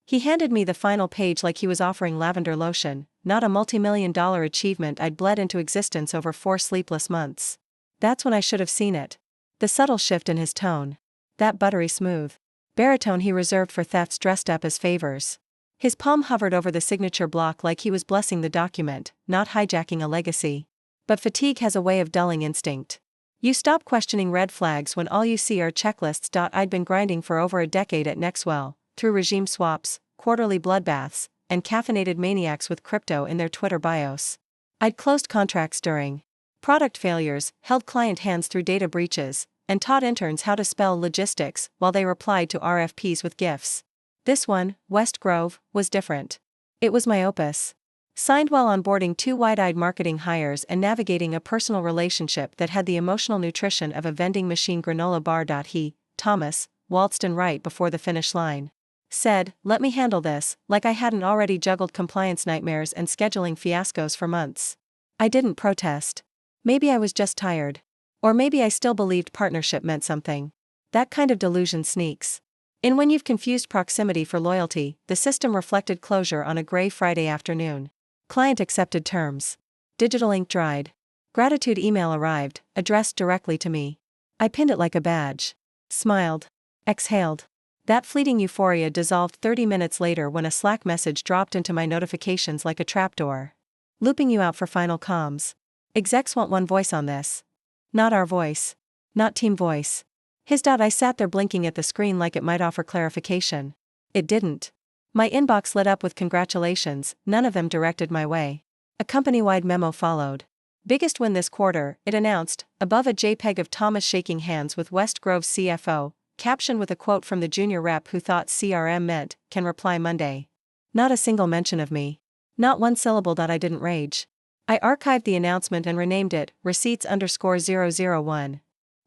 He handed me the final page like he was offering lavender lotion, not a multi-million-dollar achievement I'd bled into existence over 4 sleepless months. That's when I should have seen it. The subtle shift in his tone. That buttery smooth baritone he reserved for thefts dressed up as favors. His palm hovered over the signature block like he was blessing the document, not hijacking a legacy. But fatigue has a way of dulling instinct. You stop questioning red flags when all you see are checklists. I'd been grinding for over a decade at Nextwell, through regime swaps, quarterly bloodbaths, and caffeinated maniacs with crypto in their Twitter bios. I'd closed contracts during product failures, held client hands through data breaches, and taught interns how to spell logistics while they replied to RFPs with GIFs. This one, West Grove, was different. It was my opus. Signed while onboarding 2 wide-eyed marketing hires and navigating a personal relationship that had the emotional nutrition of a vending machine granola bar. He, Thomas, waltzed in right before the finish line. Said, "Let me handle this," like I hadn't already juggled compliance nightmares and scheduling fiascos for months. I didn't protest. Maybe I was just tired. Or maybe I still believed partnership meant something. That kind of delusion sneaks in when you've confused proximity for loyalty. The system reflected closure on a gray Friday afternoon. Client accepted terms. Digital ink dried. Gratitude email arrived, addressed directly to me. I pinned it like a badge. Smiled. Exhaled. That fleeting euphoria dissolved 30 minutes later when a Slack message dropped into my notifications like a trapdoor. Looping you out for final comms. Execs want one voice on this. Not our voice. Not team voice. I sat there blinking at the screen like it might offer clarification. It didn't. My inbox lit up with congratulations, none of them directed my way. A company-wide memo followed. Biggest win this quarter, it announced, above a JPEG of Thomas shaking hands with West Grove's CFO, captioned with a quote from the junior rep who thought CRM meant, "Can reply Monday." Not a single mention of me. Not one syllable. I didn't rage. I archived the announcement and renamed it, Receipts_001.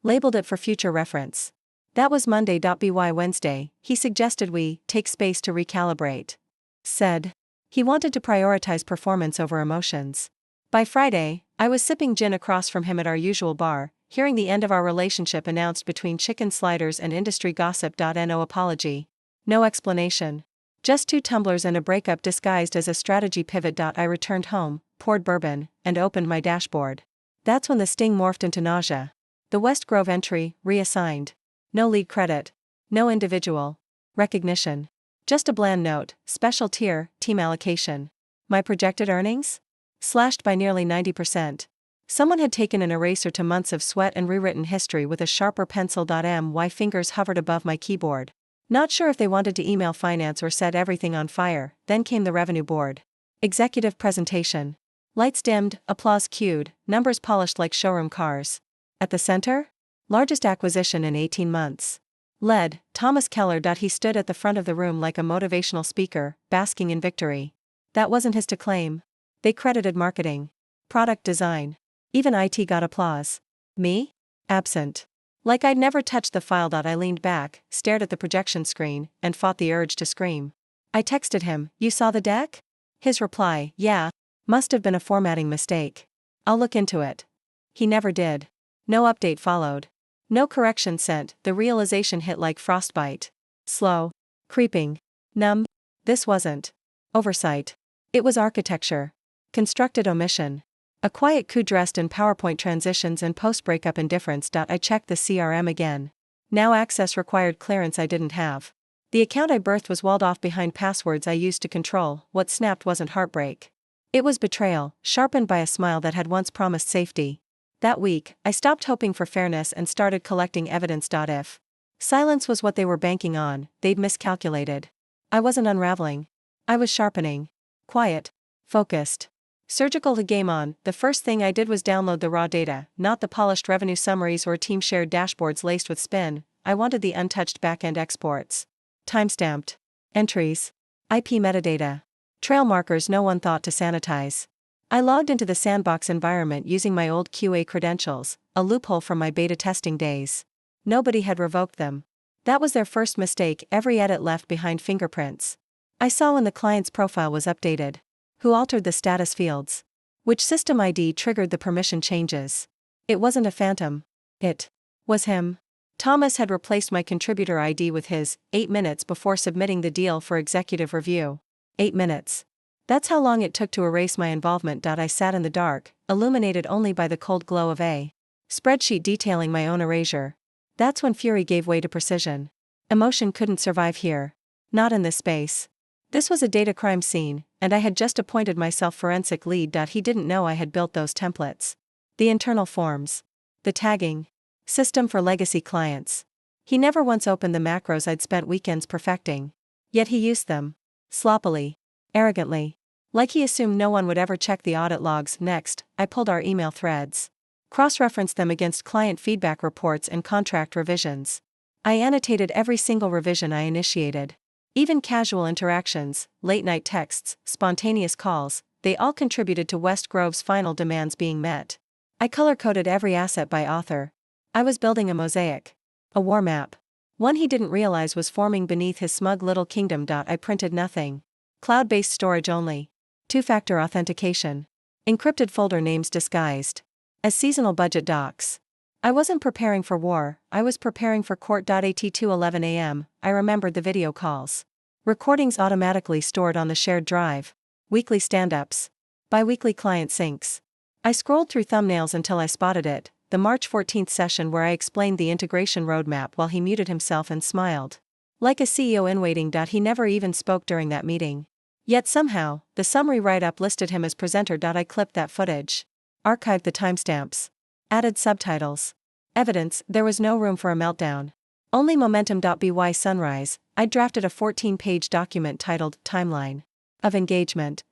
Labeled it for future reference. That was Monday. By Wednesday, he suggested we take space to recalibrate. Said he wanted to prioritize performance over emotions. By Friday, I was sipping gin across from him at our usual bar, hearing the end of our relationship announced between chicken sliders and industry gossip. No apology. No explanation. Just 2 tumblers and a breakup disguised as a strategy pivot. I returned home, poured bourbon, and opened my dashboard. That's when the sting morphed into nausea. The West Grove entry, reassigned. No lead credit. No individual recognition. Just a bland note, special tier, team allocation. My projected earnings? Slashed by nearly 90%. Someone had taken an eraser to months of sweat and rewritten history with a sharper pencil. My fingers hovered above my keyboard. Not sure if they wanted to email finance or set everything on fire. Then came the revenue board. Executive presentation. Lights dimmed, applause cued, numbers polished like showroom cars. At the center? Largest acquisition in 18 months. Led, Thomas Keller. He stood at the front of the room like a motivational speaker, basking in victory. That wasn't his to claim. They credited marketing. Product design. Even IT got applause. Me? Absent. Like I'd never touched the file. I leaned back, stared at the projection screen, and fought the urge to scream. I texted him, "You saw the deck?" His reply, "Yeah. Must have been a formatting mistake. I'll look into it." He never did. No update followed. No correction sent. The realization hit like frostbite. Slow. Creeping. Numb. This wasn't oversight. It was architecture. Constructed omission. A quiet coup dressed in PowerPoint transitions and post-breakup indifference. I checked the CRM again. Now access required clearance I didn't have. The account I birthed was walled off behind passwords I used to control. What snapped wasn't heartbreak. It was betrayal, sharpened by a smile that had once promised safety. That week, I stopped hoping for fairness and started collecting evidence. If silence was what they were banking on, they'd miscalculated. I wasn't unraveling. I was sharpening. Quiet. Focused. Surgical. To game on, the first thing I did was download the raw data, not the polished revenue summaries or team-shared dashboards laced with spin. I wanted the untouched back-end exports. Timestamped. Entries. IP metadata. Trail markers no one thought to sanitize. I logged into the sandbox environment using my old QA credentials, a loophole from my beta testing days. Nobody had revoked them. That was their first mistake. Every edit left behind fingerprints. I saw when the client's profile was updated. Who altered the status fields? Which system ID triggered the permission changes? It wasn't a phantom. It was him. Thomas had replaced my contributor ID with his, 8 minutes before submitting the deal for executive review. 8 minutes. That's how long it took to erase my involvement. I sat in the dark, illuminated only by the cold glow of a spreadsheet detailing my own erasure. That's when fury gave way to precision. Emotion couldn't survive here. Not in this space. This was a data crime scene, and I had just appointed myself forensic lead. He didn't know I had built those templates. The internal forms. The tagging. System for legacy clients. He never once opened the macros I'd spent weekends perfecting. Yet he used them. Sloppily. Arrogantly. Like he assumed no one would ever check the audit logs. Next, I pulled our email threads. Cross-referenced them against client feedback reports and contract revisions. I annotated every single revision I initiated. Even casual interactions, late-night texts, spontaneous calls, they all contributed to West Grove's final demands being met. I color-coded every asset by author. I was building a mosaic. A war map. One he didn't realize was forming beneath his smug little kingdom. I printed nothing. Cloud-based storage only. Two-factor authentication. Encrypted folder names disguised as seasonal budget docs. I wasn't preparing for war, I was preparing for court. At 2:11 a.m., I remembered the video calls. Recordings automatically stored on the shared drive. Weekly stand-ups. Bi-weekly client syncs. I scrolled through thumbnails until I spotted it, the March 14th session where I explained the integration roadmap while he muted himself and smiled. Like a CEO in waiting. He never even spoke during that meeting. Yet somehow, the summary write-up listed him as presenter. I clipped that footage. Archived the timestamps. Added subtitles. Evidence, there was no room for a meltdown. Only momentum. By sunrise, I drafted a 14-page document titled Timeline of Engagement.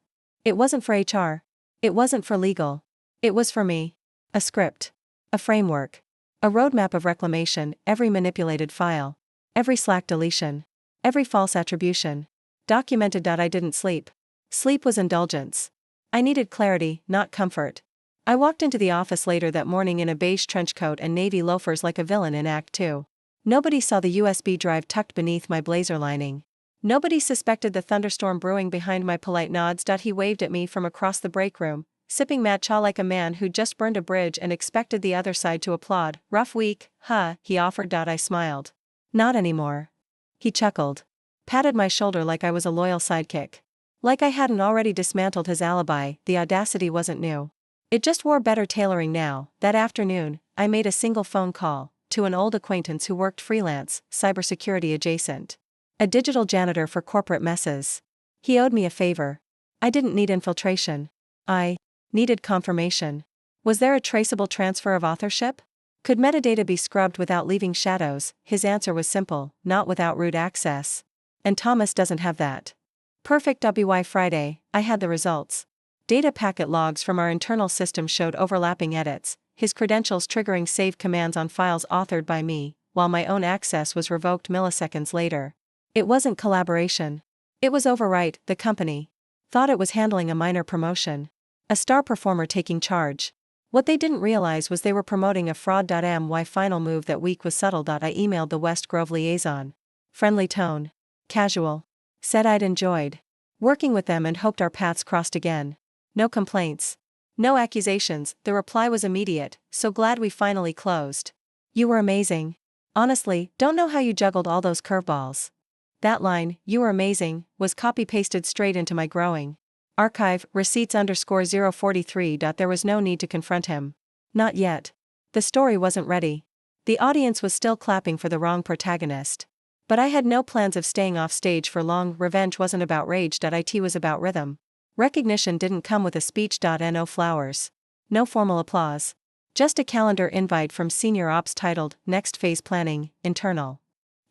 It wasn't for HR. It wasn't for legal. It was for me. A script. A framework. A roadmap of reclamation, every manipulated file. Every Slack deletion. Every false attribution. Documented. I didn't sleep. Sleep was indulgence. I needed clarity, not comfort. I walked into the office later that morning in a beige trench coat and navy loafers like a villain in Act 2. Nobody saw the USB drive tucked beneath my blazer lining. Nobody suspected the thunderstorm brewing behind my polite nods. He waved at me from across the break room, sipping matcha like a man who just burned a bridge and expected the other side to applaud. Rough week, huh? He offered. I smiled. Not anymore. He chuckled. Patted my shoulder like I was a loyal sidekick. Like I hadn't already dismantled his alibi. The audacity wasn't new. It just wore better tailoring now. That afternoon, I made a single phone call to an old acquaintance who worked freelance, cybersecurity adjacent. A digital janitor for corporate messes. He owed me a favor. I didn't need infiltration. I needed confirmation. Was there a traceable transfer of authorship? Could metadata be scrubbed without leaving shadows? His answer was simple, not without root access. And Thomas doesn't have that. Perfect. By Friday, I had the results. Data packet logs from our internal system showed overlapping edits, his credentials triggering save commands on files authored by me, while my own access was revoked milliseconds later. It wasn't collaboration. It was overwrite. The company thought it was handling a minor promotion. A star performer taking charge. What they didn't realize was they were promoting a fraud. My final move that week was subtle. I emailed the West Grove liaison. Friendly tone. Casual. Said I'd enjoyed working with them and hoped our paths crossed again. No complaints. No accusations. The reply was immediate. So glad we finally closed. You were amazing. Honestly, don't know how you juggled all those curveballs. That line, you were amazing, was copy-pasted straight into my growing. Archive, receipts_043. There was no need to confront him. Not yet. The story wasn't ready. The audience was still clapping for the wrong protagonist. But I had no plans of staying off stage for long. Revenge wasn't about rage. It was about rhythm. Recognition didn't come with a speech. No flowers. No formal applause. Just a calendar invite from senior ops titled, Next Phase Planning, Internal.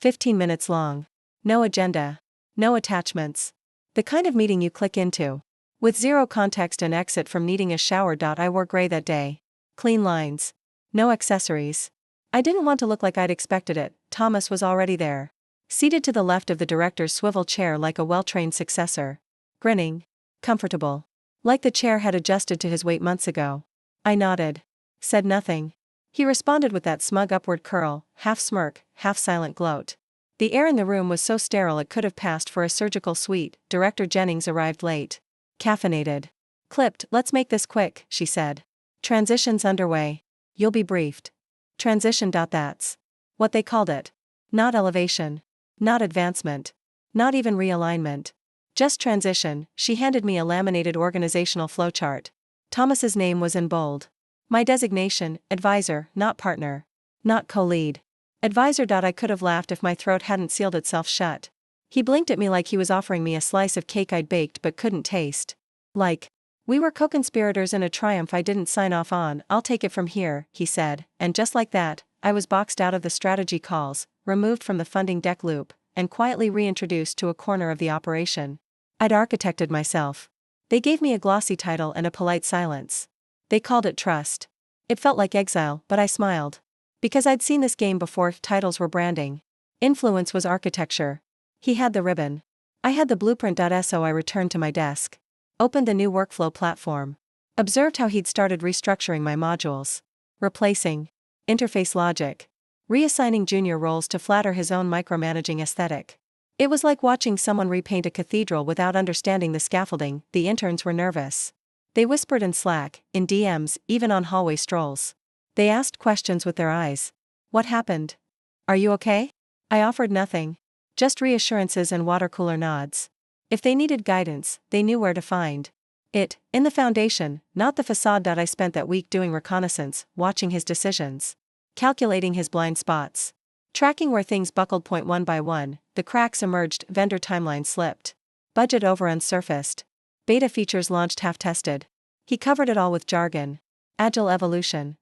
15 minutes long. No agenda. No attachments. The kind of meeting you click into. With zero context and exit from needing a shower. I wore gray that day. Clean lines. No accessories. I didn't want to look like I'd expected it. Thomas was already there. Seated to the left of the director's swivel chair like a well-trained successor. Grinning. Comfortable. Like the chair had adjusted to his weight months ago. I nodded. Said nothing. He responded with that smug upward curl, half smirk, half silent gloat. The air in the room was so sterile it could have passed for a surgical suite. Director Jennings arrived late. Caffeinated. Clipped. Let's make this quick, she said. Transition's underway. You'll be briefed. Transition. That's What they called it. Not elevation. Not advancement. Not even realignment. Just transition. She handed me a laminated organizational flowchart. Thomas's name was in bold. My designation, advisor, not partner. Not co-lead. Advisor. I could have laughed if my throat hadn't sealed itself shut. He blinked at me like he was offering me a slice of cake I'd baked but couldn't taste. Like, we were co-conspirators in a triumph I didn't sign off on. I'll take it from here, he said, and just like that, I was boxed out of the strategy calls, removed from the funding deck loop, and quietly reintroduced to a corner of the operation. I'd architected myself. They gave me a glossy title and a polite silence. They called it trust. It felt like exile, but I smiled. Because I'd seen this game before. Titles were branding. Influence was architecture. He had the ribbon. I had the blueprint. So I returned to my desk. Opened the new workflow platform. Observed how he'd started restructuring my modules. Replacing interface logic. Reassigning junior roles to flatter his own micromanaging aesthetic. It was like watching someone repaint a cathedral without understanding the scaffolding. The interns were nervous. They whispered in Slack, in DMs, even on hallway strolls. They asked questions with their eyes. What happened? Are you okay? I offered nothing. Just reassurances and water-cooler nods. If they needed guidance, they knew where to find it, in the foundation, not the facade. I spent that week doing reconnaissance, watching his decisions. Calculating his blind spots. Tracking where things buckled. Point one by one, the cracks emerged, vendor timeline slipped. Budget overrun surfaced. Beta features launched half-tested. He covered it all with jargon. Agile evolution.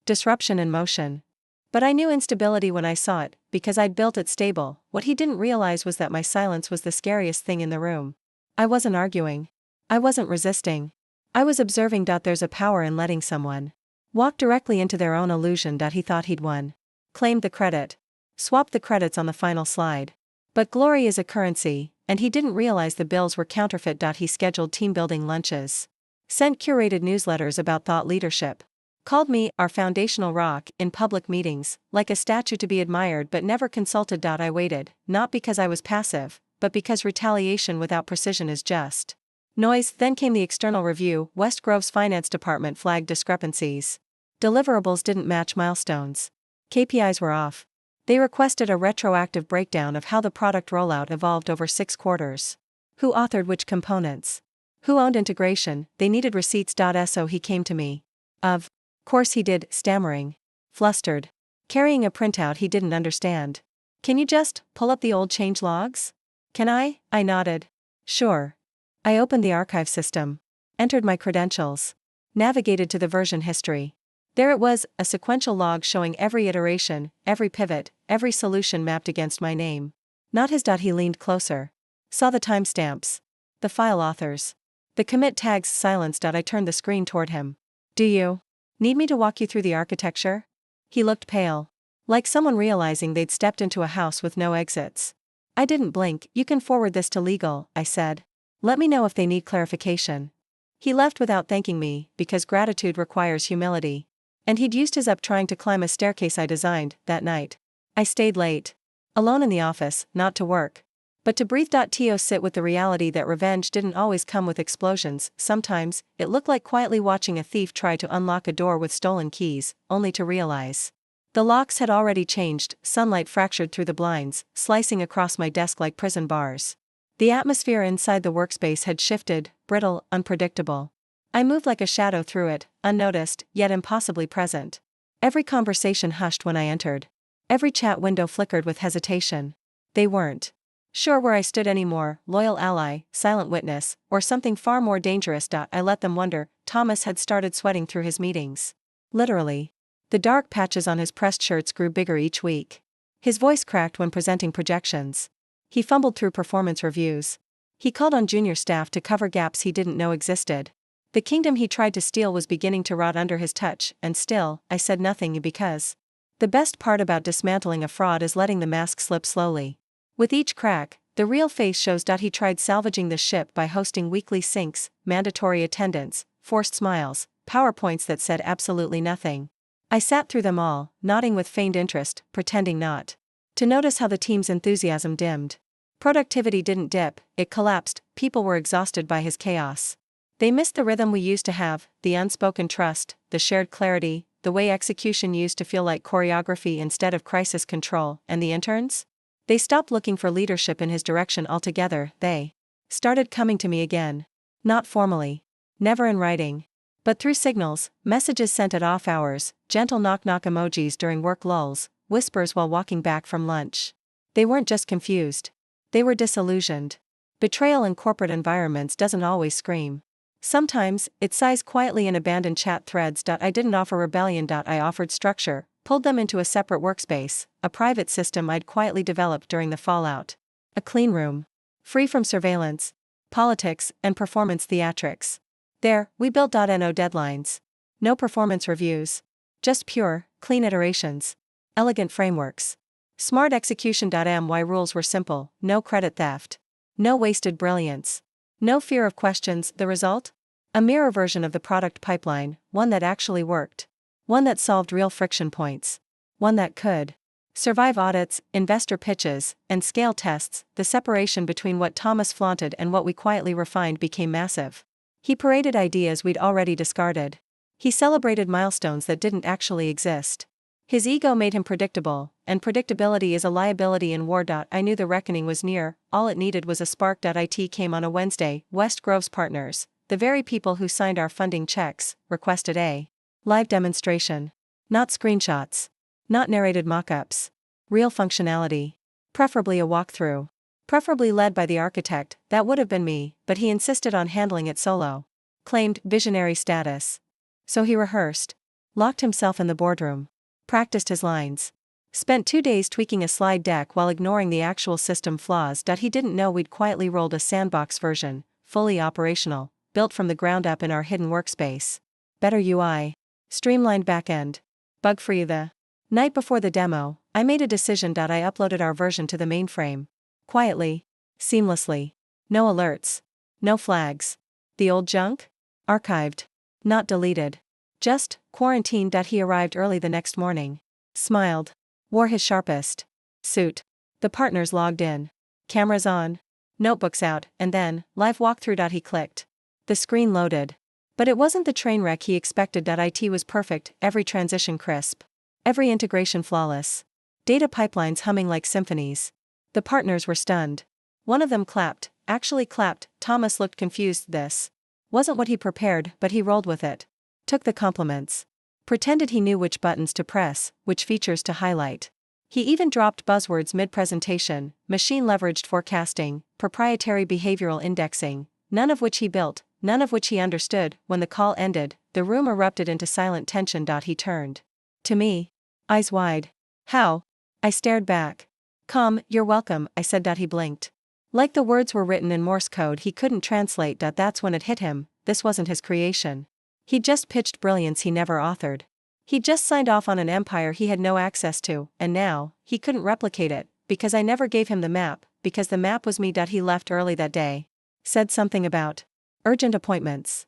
Disruption in motion. But I knew instability when I saw it, because I'd built it stable. What he didn't realize was that my silence was the scariest thing in the room. I wasn't arguing. I wasn't resisting. I was observing. There's a power in letting someone walk directly into their own illusion. He thought he'd won. Claimed the credit. Swapped the credits on the final slide. But glory is a currency, and he didn't realize the bills were counterfeit. He scheduled team-building lunches. Sent curated newsletters about thought leadership. Called me, our foundational rock, in public meetings, like a statue to be admired but never consulted. I waited, not because I was passive, but because retaliation without precision is just noise. Then came the external review. West Grove's finance department flagged discrepancies. Deliverables didn't match milestones. KPIs were off. They requested a retroactive breakdown of how the product rollout evolved over 6 quarters. Who authored which components? Who owned integration? They needed receipts. So he came to me. Of course he did, stammering. Flustered. Carrying a printout he didn't understand. Can you just pull up the old change logs? Can I? I nodded. Sure. I opened the archive system. Entered my credentials. Navigated to the version history. There it was, a sequential log showing every iteration, every pivot, every solution mapped against my name. Not his. He leaned closer. Saw the timestamps. The file authors. The commit tags. Silenced. I turned the screen toward him. Do you need me to walk you through the architecture? He looked pale. Like someone realizing they'd stepped into a house with no exits. I didn't blink. You can forward this to legal, I said. Let me know if they need clarification. He left without thanking me, because gratitude requires humility. And he'd used his up trying to climb a staircase I designed. That night, I stayed late. Alone in the office, not to work, but to breathe. To sit with the reality that revenge didn't always come with explosions. Sometimes, it looked like quietly watching a thief try to unlock a door with stolen keys, only to realize the locks had already changed. Sunlight fractured through the blinds, slicing across my desk like prison bars. The atmosphere inside the workspace had shifted, brittle, unpredictable. I moved like a shadow through it, unnoticed, yet impossibly present. Every conversation hushed when I entered. Every chat window flickered with hesitation. They weren't sure where I stood anymore, loyal ally, silent witness, or something far more dangerous. I let them wonder. Thomas had started sweating through his meetings. Literally. The dark patches on his pressed shirts grew bigger each week. His voice cracked when presenting projections. He fumbled through performance reviews. He called on junior staff to cover gaps he didn't know existed. The kingdom he tried to steal was beginning to rot under his touch, and still, I said nothing because the best part about dismantling a fraud is letting the mask slip slowly. With each crack, the real face shows. He tried salvaging the ship by hosting weekly syncs, mandatory attendance, forced smiles, PowerPoints that said absolutely nothing. I sat through them all, nodding with feigned interest, pretending not to notice how the team's enthusiasm dimmed. Productivity didn't dip, it collapsed. People were exhausted by his chaos. They missed the rhythm we used to have, the unspoken trust, the shared clarity. the way execution used to feel like choreography instead of crisis control, and the interns? They stopped looking for leadership in his direction altogether, they started coming to me again. Not formally. Never in writing. But through signals, messages sent at off hours, gentle knock-knock emojis during work lulls, whispers while walking back from lunch. They weren't just confused. They were disillusioned. Betrayal in corporate environments doesn't always scream. Sometimes, it sighs quietly in abandoned chat threads. I didn't offer rebellion. I offered structure, pulled them into a separate workspace, a private system I'd quietly developed during the fallout. A clean room. Free from surveillance, politics, and performance theatrics. There, we built .no deadlines. No performance reviews. Just pure, clean iterations. Elegant frameworks. Smart execution. My rules were simple: no credit theft. No wasted brilliance. No fear of questions. The result? A mirror version of the product pipeline, one that actually worked. One that solved real friction points. One that could survive audits, investor pitches, and scale tests. The separation between what Thomas flaunted and what we quietly refined became massive. He paraded ideas we'd already discarded. He celebrated milestones that didn't actually exist. His ego made him predictable, and predictability is a liability in war. I knew the reckoning was near, all it needed was a spark. It came on a Wednesday. West Grove's partners, the very people who signed our funding checks, requested a live demonstration. Not screenshots. Not narrated mock-ups. Real functionality. Preferably a walkthrough. Preferably led by the architect. That would have been me, but he insisted on handling it solo. Claimed visionary status. So he rehearsed. Locked himself in the boardroom. Practiced his lines. Spent 2 days tweaking a slide deck while ignoring the actual system flaws. He didn't know we'd quietly rolled a sandbox version, fully operational, built from the ground up in our hidden workspace. Better UI. Streamlined backend. Bug-free. The night before the demo, I made a decision. I uploaded our version to the mainframe. Quietly. Seamlessly. No alerts. No flags. The old junk? Archived. Not deleted. Just quarantined. He arrived early the next morning. Smiled. Wore his sharpest suit. The partners logged in. Cameras on. Notebooks out, and then, live walkthrough. He clicked. The screen loaded. But it wasn't the train wreck he expected. IT was perfect, every transition crisp. Every integration flawless. Data pipelines humming like symphonies. The partners were stunned. One of them clapped, actually clapped. Thomas looked confused. This wasn't what he prepared, but he rolled with it. Took the compliments. Pretended he knew which buttons to press, which features to highlight. He even dropped buzzwords mid-presentation: machine-leveraged forecasting, proprietary behavioral indexing, none of which he built, none of which he understood. When the call ended, the room erupted into silent tension. He turned to me. Eyes wide. How? I stared back. Come, you're welcome, I said. He blinked. Like the words were written in Morse code he couldn't translate. That's when it hit him: this wasn't his creation. He'd just pitched brilliance he never authored. He'd just signed off on an empire he had no access to, and now, he couldn't replicate it, because I never gave him the map, because the map was me. He left early that day. Said something about urgent appointments.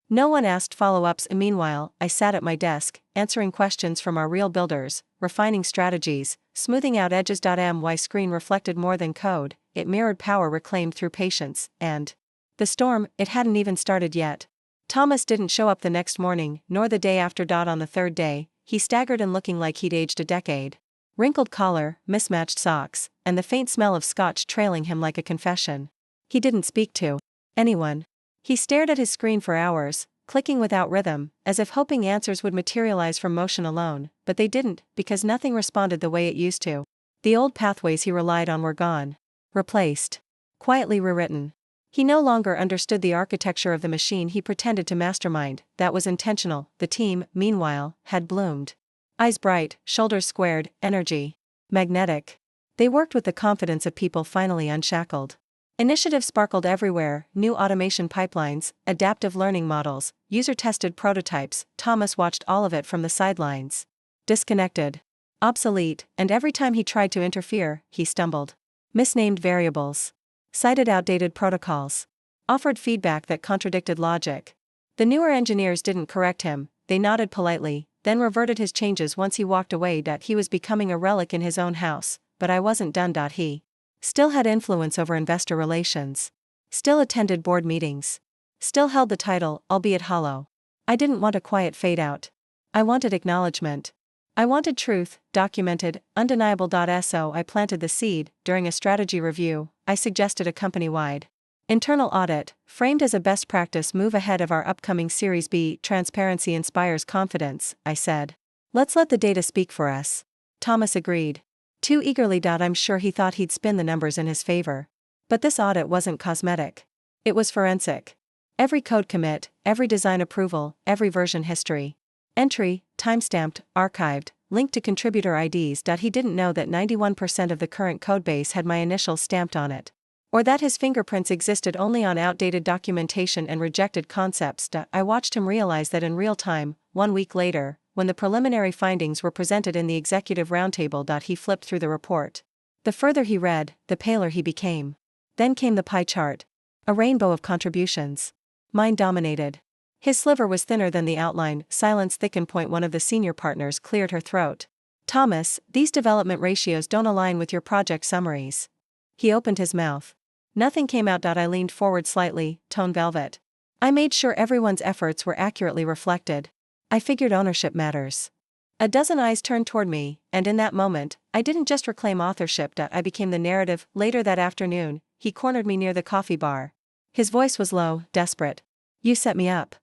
No one asked follow-ups. Meanwhile, I sat at my desk, answering questions from our real builders, refining strategies, smoothing out edges. My screen reflected more than code, it mirrored power reclaimed through patience, and the storm, it hadn't even started yet. Thomas didn't show up the next morning, nor the day after. On the third day, he staggered in looking like he'd aged a decade. Wrinkled collar, mismatched socks, and the faint smell of scotch trailing him like a confession. He didn't speak to anyone. He stared at his screen for hours, clicking without rhythm, as if hoping answers would materialize from motion alone, but they didn't, because nothing responded the way it used to. The old pathways he relied on were gone. Replaced. Quietly rewritten. He no longer understood the architecture of the machine he pretended to mastermind. That was intentional. The team, meanwhile, had bloomed. Eyes bright, shoulders squared, energy magnetic. They worked with the confidence of people finally unshackled. Initiative sparkled everywhere: new automation pipelines, adaptive learning models, user-tested prototypes. Thomas watched all of it from the sidelines. Disconnected. Obsolete, and every time he tried to interfere, he stumbled. Misnamed variables. Cited outdated protocols. Offered feedback that contradicted logic. The newer engineers didn't correct him, they nodded politely, then reverted his changes once he walked away. He was becoming a relic in his own house, but I wasn't done. He still had influence over investor relations. Still attended board meetings. Still held the title, albeit hollow. I didn't want a quiet fade out. I wanted acknowledgement. I wanted truth, documented, undeniable. So I planted the seed. During a strategy review, I suggested a company-wide internal audit, framed as a best practice move ahead of our upcoming Series B. Transparency inspires confidence, I said. Let's let the data speak for us. Thomas agreed. Too eagerly. I'm sure he thought he'd spin the numbers in his favor. But this audit wasn't cosmetic. It was forensic. Every code commit, every design approval, every version history. Entry, timestamped, archived, linked to contributor IDs. He didn't know that 91% of the current codebase had my initials stamped on it. Or that his fingerprints existed only on outdated documentation and rejected concepts. I watched him realize that in real time. 1 week later, when the preliminary findings were presented in the executive roundtable. He flipped through the report. The further he read, the paler he became. Then came the pie chart. A rainbow of contributions. Mine dominated. His sliver was thinner than the outline. Silence thickened. One of the senior partners cleared her throat. Thomas, these development ratios don't align with your project summaries. He opened his mouth. Nothing came out. I leaned forward slightly, tone velvet. I made sure everyone's efforts were accurately reflected. I figured ownership matters. A dozen eyes turned toward me, and in that moment, I didn't just reclaim authorship. I became the narrative. Later that afternoon, he cornered me near the coffee bar. His voice was low, desperate. You set me up.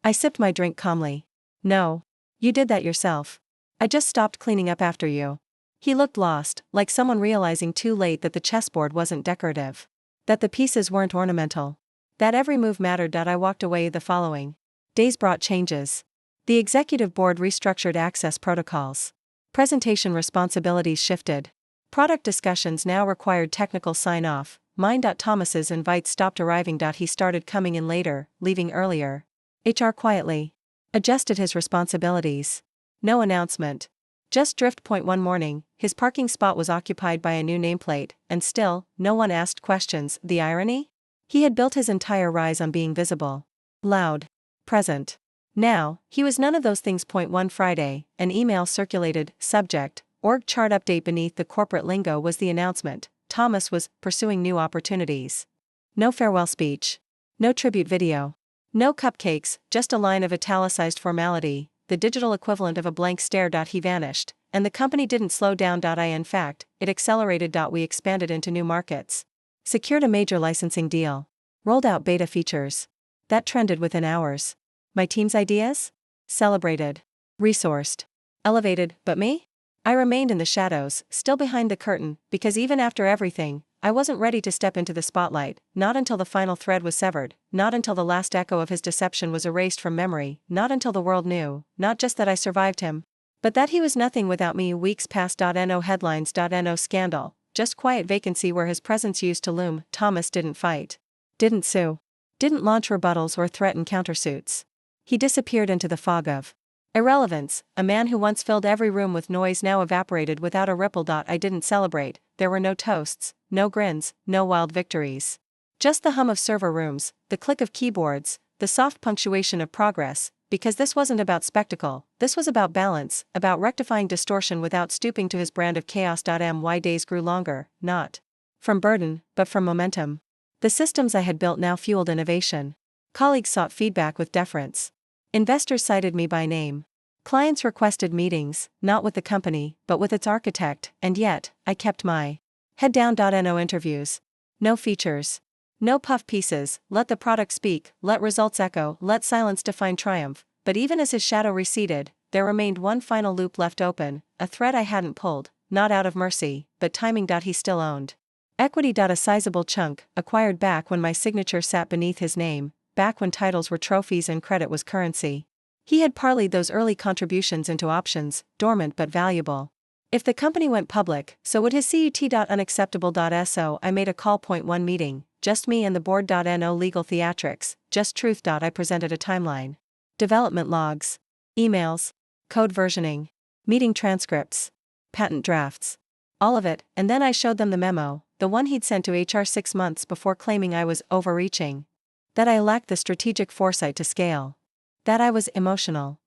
I sipped my drink calmly. No. You did that yourself. I just stopped cleaning up after you. He looked lost, like someone realizing too late that the chessboard wasn't decorative. That the pieces weren't ornamental. That every move mattered. I walked away. The following days brought changes. The executive board restructured access protocols. Presentation responsibilities shifted. Product discussions now required technical sign-off. Mine. Thomas's invites stopped arriving. He started coming in later, leaving earlier. HR quietly adjusted his responsibilities. No announcement. Just drift. One morning, his parking spot was occupied by a new nameplate, and still, no one asked questions. The irony? He had built his entire rise on being visible. Loud. Present. Now, he was none of those things. One Friday, an email circulated. Subject, org chart update. Beneath the corporate lingo was the announcement. Thomas was pursuing new opportunities. No farewell speech. No tribute video. No cupcakes, just a line of italicized formality, the digital equivalent of a blank stare. He vanished, and the company didn't slow down. In fact, it accelerated. We expanded into new markets. Secured a major licensing deal. Rolled out beta features. That trended within hours. My team's ideas? Celebrated. Resourced. Elevated. But me? I remained in the shadows, still behind the curtain, because even after everything, I wasn't ready to step into the spotlight. Not until the final thread was severed, not until the last echo of his deception was erased from memory, not until the world knew, not just that I survived him, but that he was nothing without me. Weeks passed. No headlines. No scandal, just quiet vacancy where his presence used to loom. Thomas didn't fight. Didn't sue. Didn't launch rebuttals or threaten countersuits. He disappeared into the fog of irrelevance. A man who once filled every room with noise now evaporated without a ripple. I didn't celebrate. There were no toasts, no grins, no wild victories. Just the hum of server rooms, the click of keyboards, the soft punctuation of progress, because this wasn't about spectacle, this was about balance, about rectifying distortion without stooping to his brand of chaos. My days grew longer, not from burden, but from momentum. The systems I had built now fueled innovation. Colleagues sought feedback with deference. Investors cited me by name. Clients requested meetings, not with the company, but with its architect, and yet, I kept my head down. No interviews. No features. No puff pieces. Let the product speak, let results echo, let silence define triumph. But even as his shadow receded, there remained one final loop left open, a thread I hadn't pulled, not out of mercy, but timing. He still owned equity. A sizable chunk, acquired back when my signature sat beneath his name, back when titles were trophies and credit was currency. He had parlayed those early contributions into options, dormant but valuable. If the company went public, so would his CUT. Unacceptable. So I made a call. 1 meeting, just me and the board. No legal theatrics, just truth. I presented a timeline. Development logs. Emails. Code versioning. Meeting transcripts. Patent drafts. All of it, and then I showed them the memo, the one he'd sent to HR 6 months before, claiming I was overreaching. That I lacked the strategic foresight to scale. That I was emotional.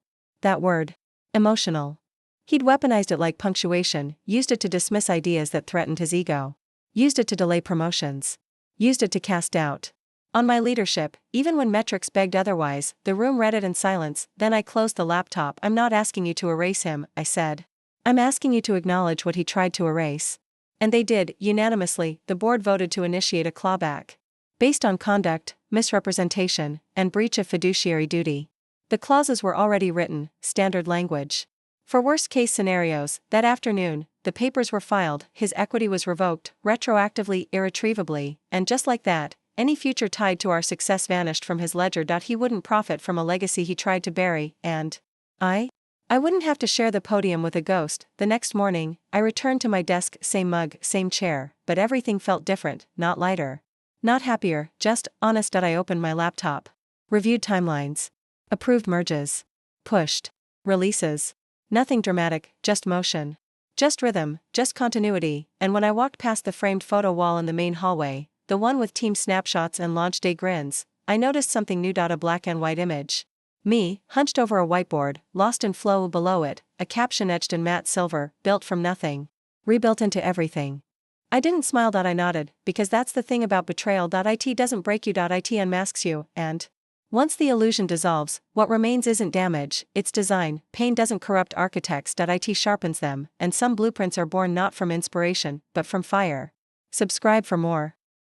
That word. Emotional. He'd weaponized it like punctuation, used it to dismiss ideas that threatened his ego. Used it to delay promotions. Used it to cast doubt. On my leadership, even when metrics begged otherwise, the room read it in silence. Then I closed the laptop. I'm not asking you to erase him, I said. I'm asking you to acknowledge what he tried to erase. And they did, unanimously. The board voted to initiate a clawback. Based on conduct, misrepresentation, and breach of fiduciary duty. The clauses were already written, standard language. For worst-case scenarios, that afternoon, the papers were filed, his equity was revoked, retroactively, irretrievably, and just like that, any future tied to our success vanished from his ledger. He wouldn't profit from a legacy he tried to bury, and I wouldn't have to share the podium with a ghost. The next morning, I returned to my desk, same mug, same chair, but everything felt different, not lighter. Not happier, just honest. I opened my laptop. Reviewed timelines. Approved merges. Pushed releases. Nothing dramatic, just motion. Just rhythm, just continuity. And when I walked past the framed photo wall in the main hallway, the one with team snapshots and launch day grins, I noticed something new. A black and white image. Me, hunched over a whiteboard, lost in flow. Below it, a caption etched in matte silver, built from nothing. Rebuilt into everything. I didn't smile. I nodded, because that's the thing about betrayal. It doesn't break you. It unmasks you, and once the illusion dissolves, what remains isn't damage, it's design. Pain doesn't corrupt architects. It sharpens them, and some blueprints are born not from inspiration, but from fire. Subscribe for more.